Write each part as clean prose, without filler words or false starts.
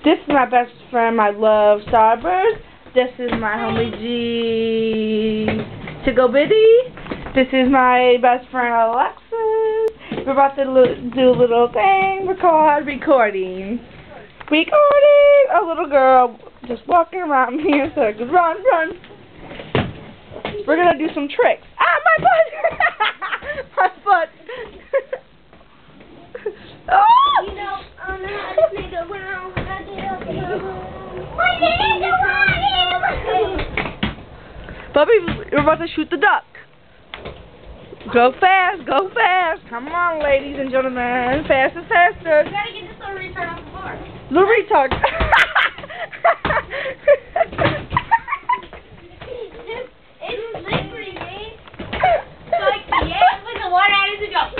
This is my best friend, my love, Starburst. This is my homie G, Tickle Bitty. This is my best friend, Alexis. We're about to do a little thing. We're called recording. A little girl just walking around me in circles. Run, run. We're gonna do some tricks. Ah, my butt! My butt. Oh! You know, I don't know how to sneak around when I get up in my room. Bubby, we're about to shoot the duck. Go fast, go fast. Come on, ladies and gentlemen. Faster, faster. You gotta get this little retard off the bar. Little retard. It's slippery, man. So like, yeah, put the water out as it goes.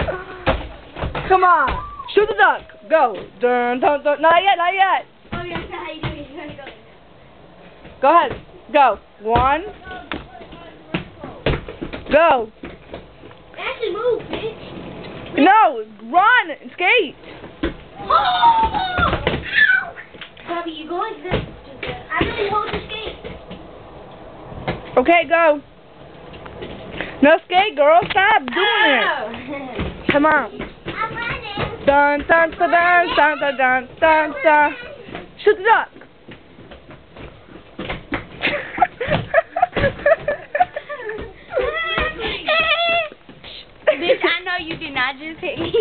Come on. Shoot the duck. Go. Dun, dun, dun. Not yet, not yet. Oh, yeah, that's how you do it. You gotta go. Go ahead. Go. 1. Go. Actually move, bitch. No, run and skate. Oh! Ow! Bobby, you go like this. I really hold the skate. Okay, go. No skate, girl. Stop doing it. Come on. I'm running. Dun, dun, dun, dun, dun, dun, dun, dun, dun. Shoot the duck. Bitch, I know you did not just hit me.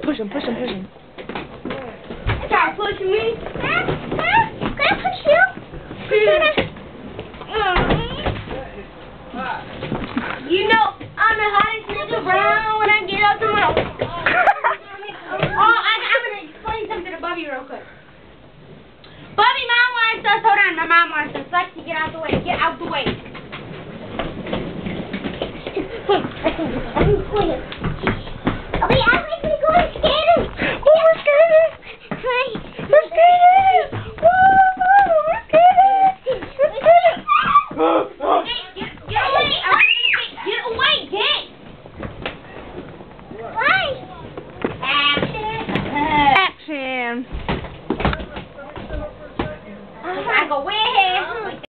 Push him, push him, push him. You trying to push me? Can I push you? You know, I'm the hottest nigga around when I get up to my... I'm going to explain something to Bubby real quick. Bubby, mom wants us... Hold on, my mom wants us. Lexi, get out the way. Get out the way. Wait.